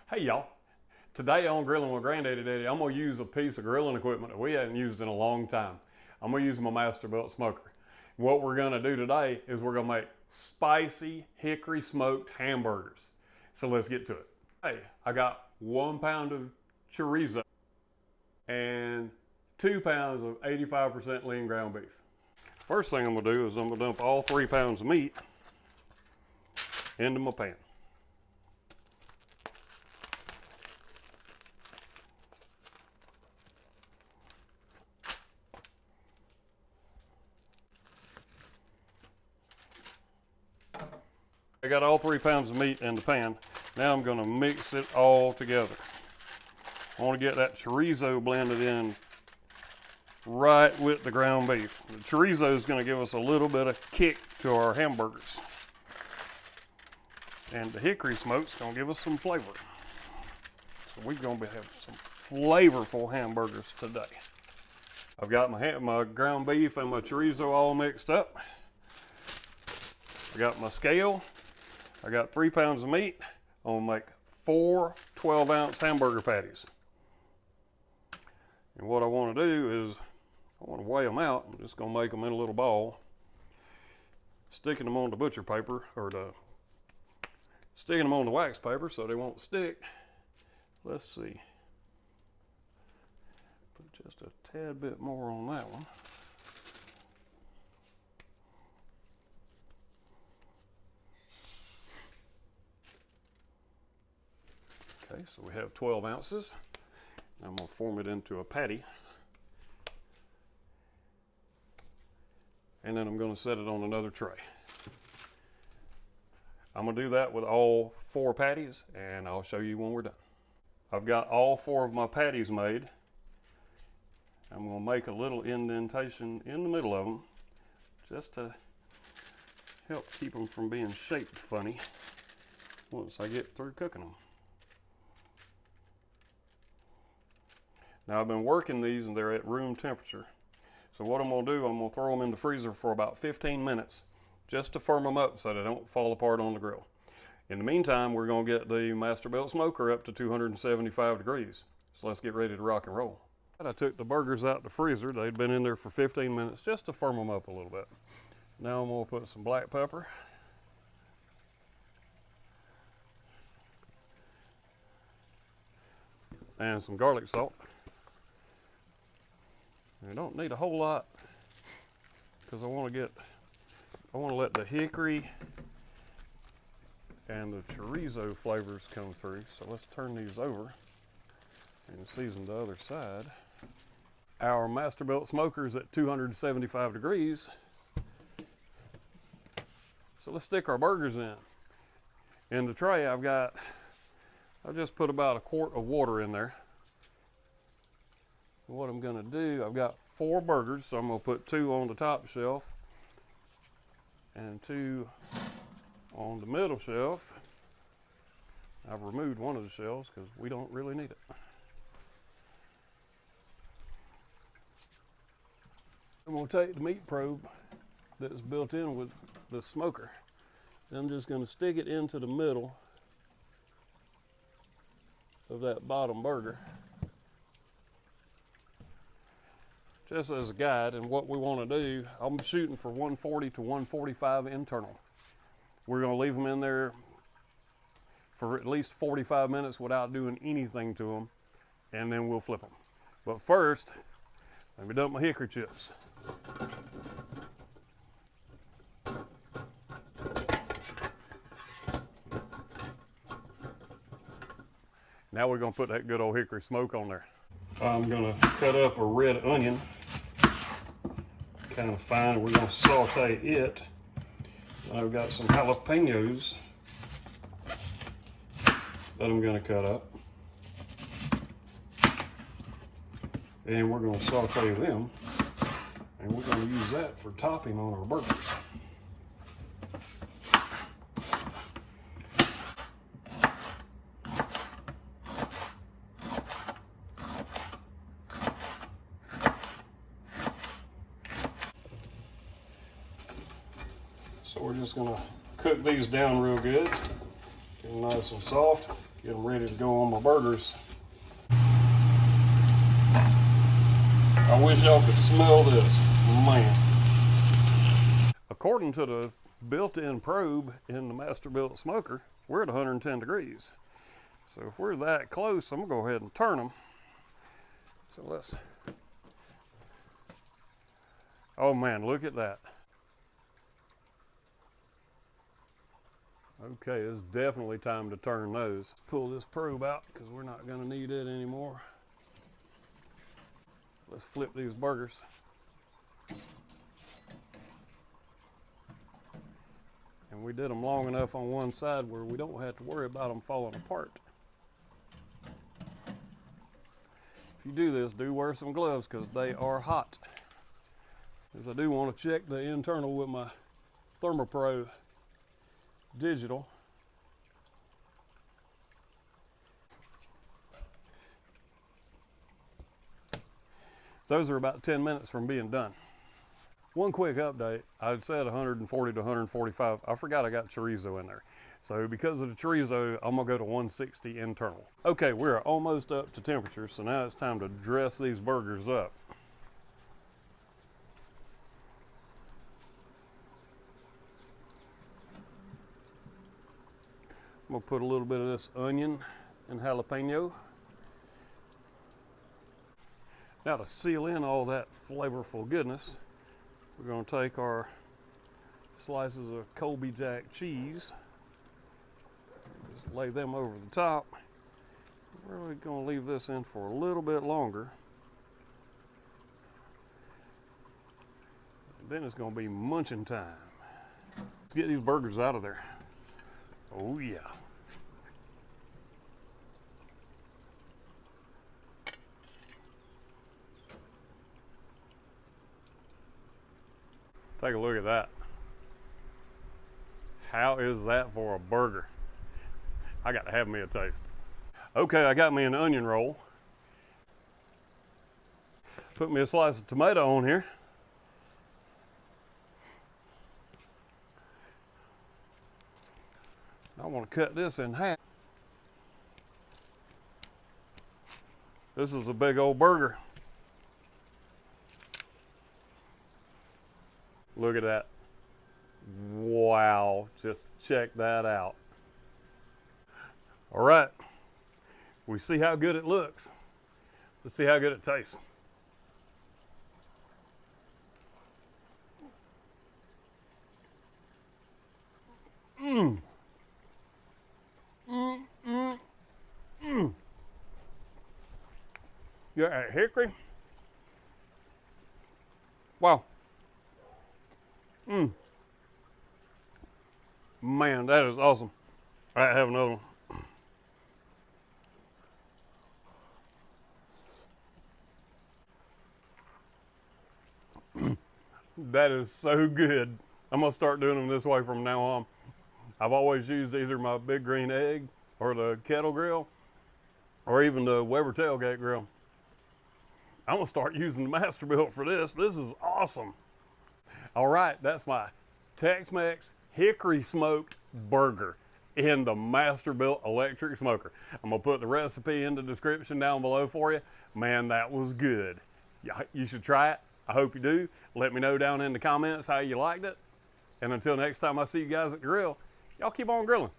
Hey y'all, today on Grilling with Granddaddy Daddy, I'm gonna use a piece of grilling equipment that we haven't used in a long time. I'm gonna use my Masterbuilt smoker. What we're gonna do today is we're gonna make spicy hickory smoked hamburgers. So let's get to it. Hey, I got 1 pound of chorizo and 2 pounds of 85% lean ground beef. First thing I'm gonna do is I'm gonna dump all 3 pounds of meat into my pan. I got all 3 pounds of meat in the pan. Now I'm going to mix it all together. I want to get that chorizo blended in right with the ground beef. The chorizo is going to give us a little bit of kick to our hamburgers. And the hickory smoke's going to give us some flavor. So we're going to have some flavorful hamburgers today. I've got my ground beef and my chorizo all mixed up. I got my scale. I got 3 pounds of meat. I'm gonna make 4 12-ounce hamburger patties. And what I want to do is I want to weigh them out. I'm just gonna make them in a little ball, sticking them on the butcher paper sticking them on the wax paper so they won't stick. Let's see. Put just a tad bit more on that one. Okay, so we have 12 ounces. I'm going to form it into a patty. And then I'm going to set it on another tray. I'm going to do that with all 4 patties, and I'll show you when we're done. I've got all 4 of my patties made. I'm going to make a little indentation in the middle of them just to help keep them from being shaped funny once I get through cooking them. Now I've been working these and they're at room temperature. So what I'm gonna do, I'm gonna throw them in the freezer for about 15 minutes just to firm them up so they don't fall apart on the grill. In the meantime, we're gonna get the Masterbuilt smoker up to 275 degrees. So let's get ready to rock and roll. I took the burgers out the freezer. They'd been in there for 15 minutes just to firm them up a little bit. Now I'm gonna put some black pepper. And some garlic salt. You don't need a whole lot because I want to let the hickory and the chorizo flavors come through. So let's turn these over and season the other side. Our Masterbuilt smoker's at 275 degrees. So let's stick our burgers in. In the tray I've just put about a quart of water in there. What I'm gonna do, I've got 4 burgers, so I'm gonna put 2 on the top shelf and 2 on the middle shelf. I've removed one of the shelves because we don't really need it. I'm gonna take the meat probe that's built in with the smoker. And I'm just gonna stick it into the middle of that bottom burger, just as a guide. And what we want to do, I'm shooting for 140 to 145 internal. We're going to leave them in there for at least 45 minutes without doing anything to them, and then we'll flip them. But first, let me dump my hickory chips. Now we're going to put that good old hickory smoke on there. I'm going to cut up a red onion, kind of fine. We're going to saute it. I've got some jalapeños that I'm going to cut up. And we're going to saute them. And we're going to use that for topping on our burgers. So we're just gonna cook these down real good, get them nice and soft, Get them ready to go on my burgers. I wish y'all could smell this, man. According to the built-in probe in the Masterbuilt smoker, we're at 110 degrees. So if we're that close, I'm gonna go ahead and turn them. So let's, oh man, look at that. Okay, it's definitely time to turn those. Let's pull this probe out because we're not gonna need it anymore. Let's flip these burgers. And we did them long enough on one side where we don't have to worry about them falling apart. If you do this, do wear some gloves because they are hot. Because I do want to check the internal with my ThermoPro digital. Those are about 10 minutes from being done. One quick update, I'd said 140 to 145. I forgot I got chorizo in there. So because of the chorizo, I'm gonna go to 160 internal. Okay, we're almost up to temperature, so now it's time to dress these burgers up. I'm gonna put a little bit of this onion and jalapeno. Now to seal in all that flavorful goodness, we're going to take our slices of Colby Jack cheese, just lay them over the top. We're really going to leave this in for a little bit longer. And then it's going to be munching time. Let's get these burgers out of there. Oh yeah. Take a look at that. How is that for a burger? I got to have me a taste. Okay, I got me an onion roll. Put me a slice of tomato on here. I want to cut this in half. This is a big old burger. Look at that. Wow, just check that out. All right, we see how good it looks. Let's see how good it tastes. Mmm. Mmm, mmm, mmm. Yeah, that hickory. Wow. Mmm. Man, that is awesome. All right, have another one. That is so good. I'm gonna start doing them this way from now on. I've always used either my big green egg or the kettle grill or even the Weber tailgate grill. I'm gonna start using the Masterbuilt for this. This is awesome. All right, that's my Tex-Mex hickory smoked burger in the Masterbuilt electric smoker. I'm gonna put the recipe in the description down below for you. Man, that was good. You should try it. I hope you do. Let me know down in the comments how you liked it. And until next time I see you guys at the grill, y'all keep on grilling.